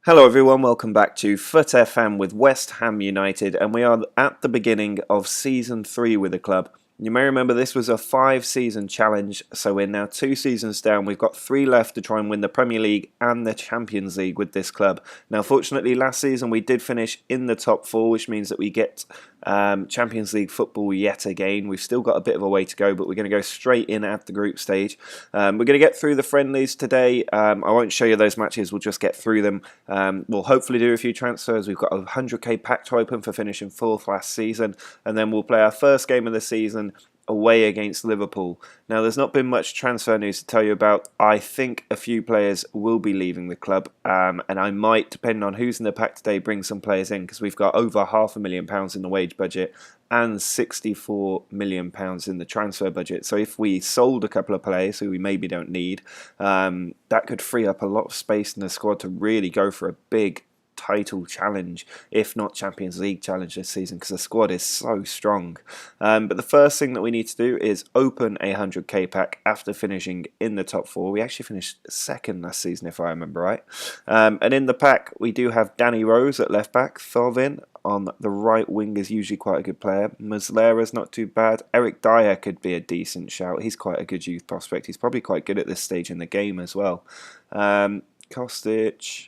Hello everyone, welcome back to FUT FM with West Ham United, and we are at the beginning of Season 3 with the club. You may remember this was a 5-season challenge, so we're now 2 seasons down. We've got 3 left to try and win the Premier League and the Champions League with this club. Now fortunately last season we did finish in the top 4, which means that we get Champions League football yet again. We've still got a bit of a way to go, but we're going to go straight in at the group stage. We're going to get through the friendlies today. I won't show you those matches, we'll just get through them. We'll hopefully do a few transfers. We've got a 100k pack to open for finishing 4th last season, and then we'll play our first game of the season away against Liverpool. Now there's not been much transfer news to tell you about. I think a few players will be leaving the club, and I might, depending on who's in the pack today, bring some players in because we've got over £500,000 in the wage budget and £64 million in the transfer budget. So if we sold a couple of players who we maybe don't need, that could free up a lot of space in the squad to really go for a big title challenge, if not Champions League challenge this season, because the squad is so strong. But the first thing that we need to do is open a 100k pack after finishing in the top 4. We actually finished 2nd last season, if I remember right. And in the pack, we do have Danny Rose at left back, Thauvin on the right wing is usually quite a good player. Muslera's not too bad. Eric Dyer could be a decent shout. He's quite a good youth prospect. He's probably quite good at this stage in the game as well. Kostic,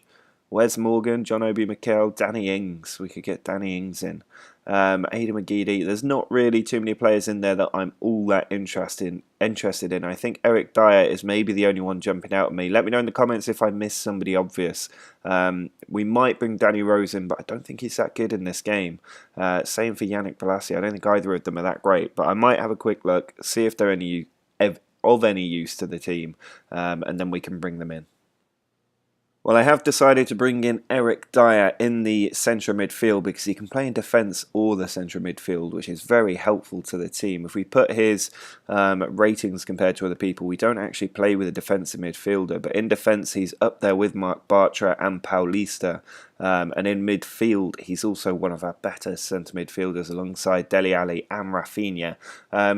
Wes Morgan, John Obi Mikel, Danny Ings. We could get Danny Ings in. Aidan McGeady. There's not really too many players in there that I'm all that interested in. I think Eric Dyer is maybe the only one jumping out at me. Let me know in the comments if I missed somebody obvious. We might bring Danny Rose in, but I don't think he's that good in this game. Same for Yannick Bolasie. I don't think either of them are that great, but I might have a quick look, see if they're of any use to the team, and then we can bring them in. Well, I have decided to bring in Eric Dyer in the central midfield because he can play in defence or the central midfield, which is very helpful to the team. If we put his ratings compared to other people, we don't actually play with a defensive midfielder, but in defence he's up there with Mark Bartra and Paulista. And in midfield, he's also one of our better centre midfielders alongside Dele Alli and Rafinha.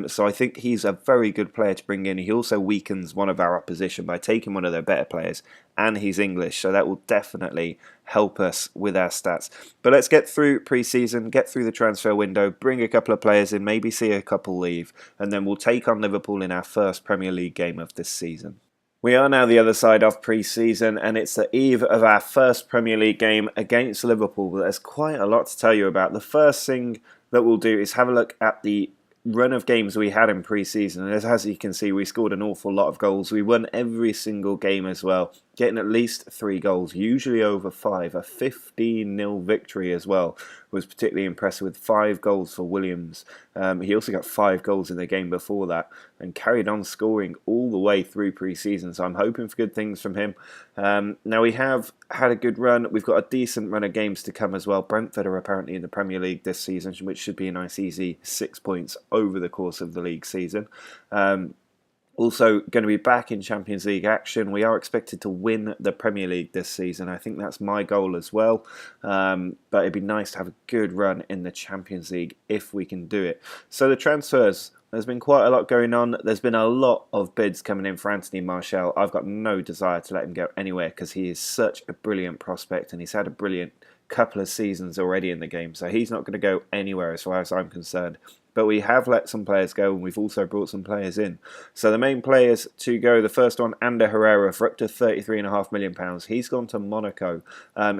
So I think he's a very good player to bring in. He also weakens one of our opposition by taking one of their better players, and he's English, so that will definitely help us with our stats. But let's get through pre-season, get through the transfer window, bring a couple of players in, maybe see a couple leave, and then we'll take on Liverpool in our first Premier League game of this season. We are now the other side of pre-season, and it's the eve of our first Premier League game against Liverpool. But there's quite a lot to tell you about. The first thing that we'll do is have a look at the run of games we had in pre-season. And as you can see, we scored an awful lot of goals. We won every single game as well, getting at least 3 goals, usually over 5. A 15-0 victory as well was particularly impressive, with 5 goals for Williams. He also got 5 goals in the game before that and carried on scoring all the way through pre-season, so I'm hoping for good things from him. Now we have had a good run. We've got a decent run of games to come as well. Brentford are apparently in the Premier League this season, which should be a nice easy 6 points over the course of the league season. Also going to be back in Champions League action. We are expected to win the Premier League this season. I think that's my goal as well. But it'd be nice to have a good run in the Champions League if we can do it. So the transfers, there's been quite a lot going on. There's been a lot of bids coming in for Anthony Martial. I've got no desire to let him go anywhere because he is such a brilliant prospect and he's had a brilliant couple of seasons already in the game. So he's not going to go anywhere as far as I'm concerned. But we have let some players go, and we've also brought some players in. So the main players to go, the first one, Ander Herrera, for up to £33.5 million. He's gone to Monaco.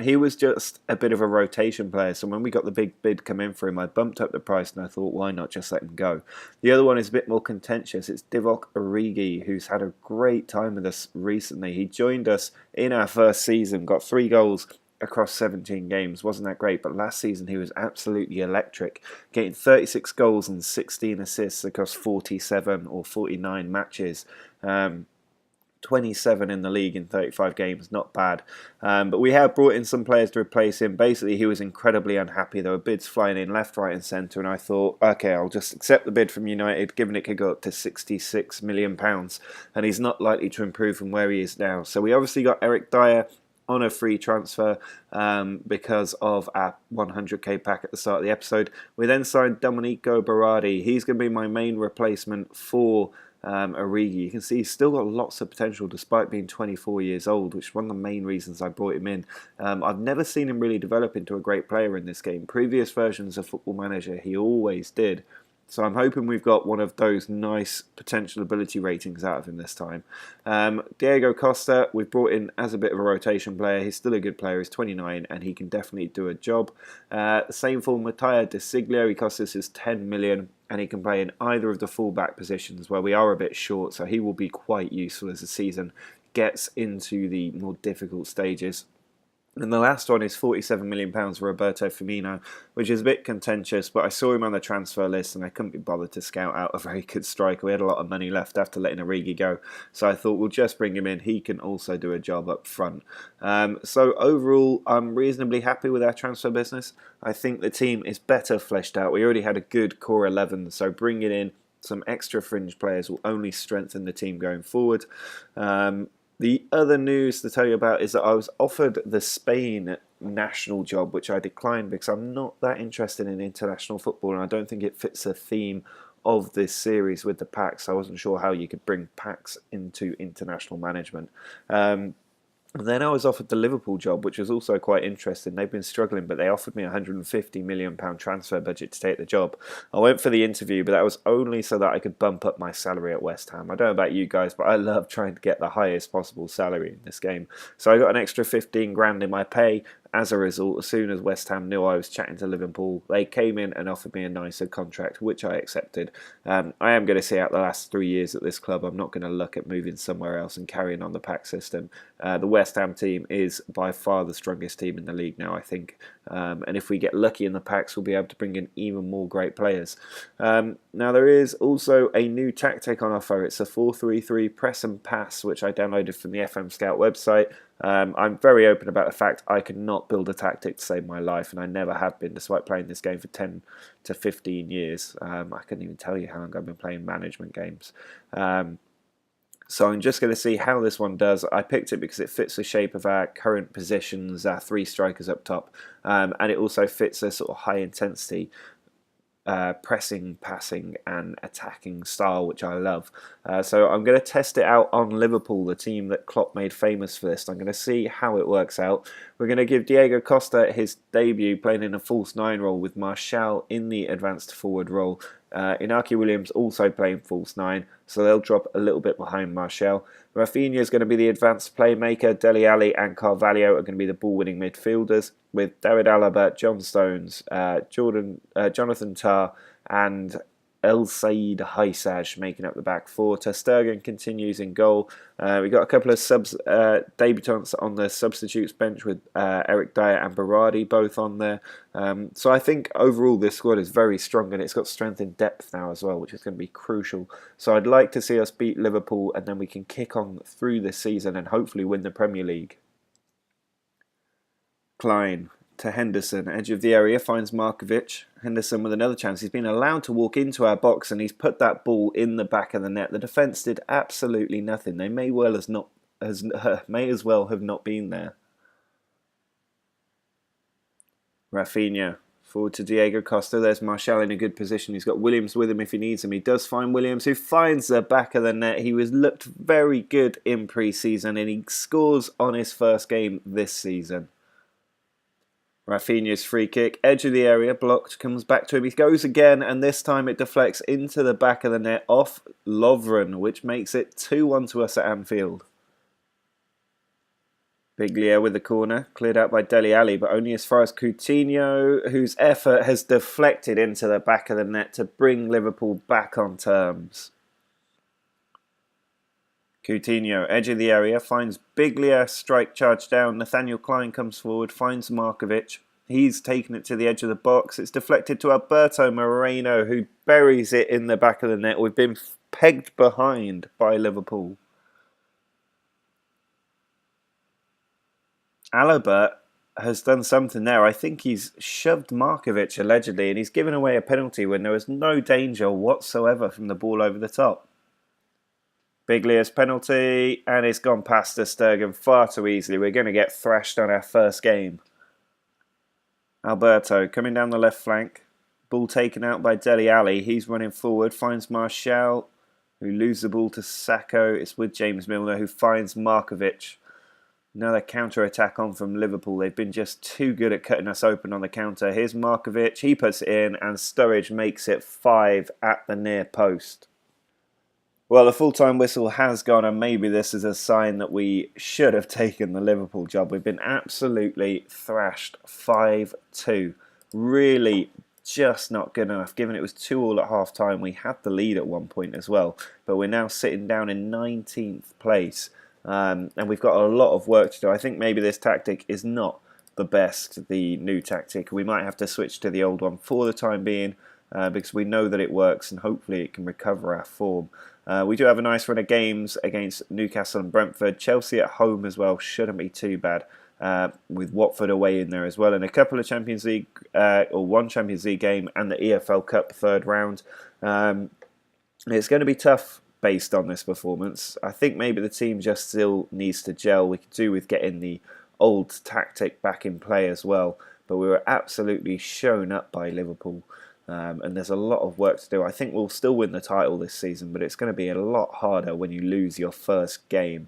He was just a bit of a rotation player, so when we got the big bid come in for him, I bumped up the price, and I thought, why not just let him go? The other one is a bit more contentious. It's Divock Origi, who's had a great time with us recently. He joined us in our first season, got 3 goals across 17 games. Wasn't that great, but last season he was absolutely electric, getting 36 goals and 16 assists across 47 or 49 matches. 27 in the league in 35 games, not bad. But we have brought in some players to replace him. Basically, he was incredibly unhappy. There were bids flying in left, right and centre, and I thought, okay, I'll just accept the bid from United, given it could go up to £66 million, and he's not likely to improve from where he is now. So we obviously got Eric Dyer on a free transfer because of our 100k pack at the start of the episode. We then signed Domenico Berardi. He's going to be my main replacement for Origi. You can see he's still got lots of potential despite being 24 years old, which is one of the main reasons I brought him in. I've never seen him really develop into a great player in this game. Previous versions of Football Manager, he always did. So I'm hoping we've got one of those nice potential ability ratings out of him this time. Diego Costa, we've brought in as a bit of a rotation player. He's still a good player. He's 29 and he can definitely do a job. Same for Matteo De Siglio. He costs us 10 million and he can play in either of the fullback positions where we are a bit short. So he will be quite useful as the season gets into the more difficult stages. And the last one is £47 million for Roberto Firmino, which is a bit contentious, but I saw him on the transfer list and I couldn't be bothered to scout out a very good striker. We had a lot of money left after letting Origi go, so I thought we'll just bring him in. He can also do a job up front. So overall, I'm reasonably happy with our transfer business. I think the team is better fleshed out. We already had a good core 11, so bringing in some extra fringe players will only strengthen the team going forward. The other news to tell you about is that I was offered the Spain national job, which I declined because I'm not that interested in international football and I don't think it fits the theme of this series with the packs. I wasn't sure how you could bring packs into international management. Then I was offered the Liverpool job, which was also quite interesting. They've been struggling, but they offered me a £150 million transfer budget to take the job. I went for the interview, but that was only so that I could bump up my salary at West Ham. I don't know about you guys, but I love trying to get the highest possible salary in this game. So I got an extra 15 grand in my pay. As a result, as soon as West Ham knew I was chatting to Liverpool, they came in and offered me a nicer contract, which I accepted. I am going to see out the last 3 years at this club. I'm not going to look at moving somewhere else and carrying on the pack system. The West Ham team is by far the strongest team in the league now, I think. And if we get lucky in the packs, we'll be able to bring in even more great players. Now, there is also a new tactic on offer. It's a 4-3-3 press and pass, which I downloaded from the FM Scout website. I'm very open about the fact I cannot build a tactic to save my life, and I never have been, despite playing this game for 10 to 15 years. I couldn't even tell you how long I've been playing management games. So I'm just going to see how this one does. I picked it because it fits the shape of our current positions, our three strikers up top, and it also fits a sort of high intensity pressing, passing and attacking style, which I love. So I'm going to test it out on Liverpool, the team that Klopp made famous for this. I'm going to see how it works out. We're going to give Diego Costa his debut playing in a false 9 role with Martial in the advanced forward role. Inaki Williams also playing false 9, so they'll drop a little bit behind Martial. Rafinha is going to be the advanced playmaker. Dele Alli and Carvalho are going to be the ball-winning midfielders, with David Alaba, John Stones, Jonathan Tah and El Said Haisaj making up the back four. Ter Stegen continues in goal. We've got a couple of debutants on the substitutes bench with Eric Dyer and Berardi both on there. So I think overall this squad is very strong and it's got strength in depth now as well, which is going to be crucial. So I'd like to see us beat Liverpool and then we can kick on through this season and hopefully win the Premier League. Klein to Henderson, edge of the area, finds Markovic. Henderson with another chance. He's been allowed to walk into our box and he's put that ball in the back of the net. The defence did absolutely nothing. They may as well have not been there. Rafinha forward to Diego Costa. There's Martial in a good position. He's got Williams with him if he needs him. He does find Williams, who finds the back of the net. He looked very good in pre-season and he scores on his first game this season. Rafinha's free kick, edge of the area, blocked, comes back to him. He goes again, and this time it deflects into the back of the net off Lovren, which makes it 2-1 to us at Anfield. Biglia with the corner, cleared out by Dele Alli, but only as far as Coutinho, whose effort has deflected into the back of the net to bring Liverpool back on terms. Coutinho, edge of the area, finds Biglia, strike charge down. Nathaniel Klein comes forward, finds Markovic. He's taken it to the edge of the box. It's deflected to Alberto Moreno, who buries it in the back of the net. We've been pegged behind by Liverpool. Alaba has done something there. I think he's shoved Markovic allegedly, and he's given away a penalty when there was no danger whatsoever from the ball over the top. Biglia's penalty, and it's gone past Ter Stegen far too easily. We're going to get thrashed on our first game. Alberto coming down the left flank. Ball taken out by Dele Alli. He's running forward, finds Martial, who lose the ball to Sacco. It's with James Milner, who finds Markovic. Another counter-attack on from Liverpool. They've been just too good at cutting us open on the counter. Here's Markovic. He puts it in, and Sturridge makes it 5 at the near post. Well, the full-time whistle has gone, and maybe this is a sign that we should have taken the Liverpool job. We've been absolutely thrashed 5-2. Really just not good enough, given it was 2-2 at half-time. We had the lead at one point as well, but we're now sitting down in 19th place. And we've got a lot of work to do. I think maybe this tactic is not the best, the new tactic. We might have to switch to the old one for the time being because we know that it works and hopefully it can recover our form. We do have a nice run of games against Newcastle and Brentford. Chelsea at home as well shouldn't be too bad, with Watford away in there as well. And a couple of Champions League, or one Champions League game and the EFL Cup third round. It's going to be tough based on this performance. I think maybe the team just still needs to gel. We could do with getting the old tactic back in play as well, but we were absolutely shown up by Liverpool, and there's a lot of work to do. I think we'll still win the title this season, but it's going to be a lot harder when you lose your first game,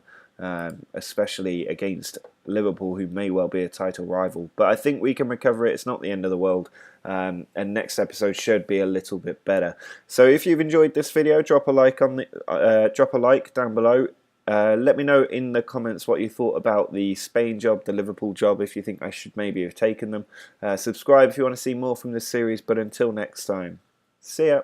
especially against Liverpool, who may well be a title rival. But I think we can recover it. It's not the end of the world, and next episode should be a little bit better. So if you've enjoyed this video, drop a like down below. Let me know in the comments what you thought about the Spain job, the Liverpool job, if you think I should maybe have taken them. Subscribe if you want to see more from this series, but until next time, see ya.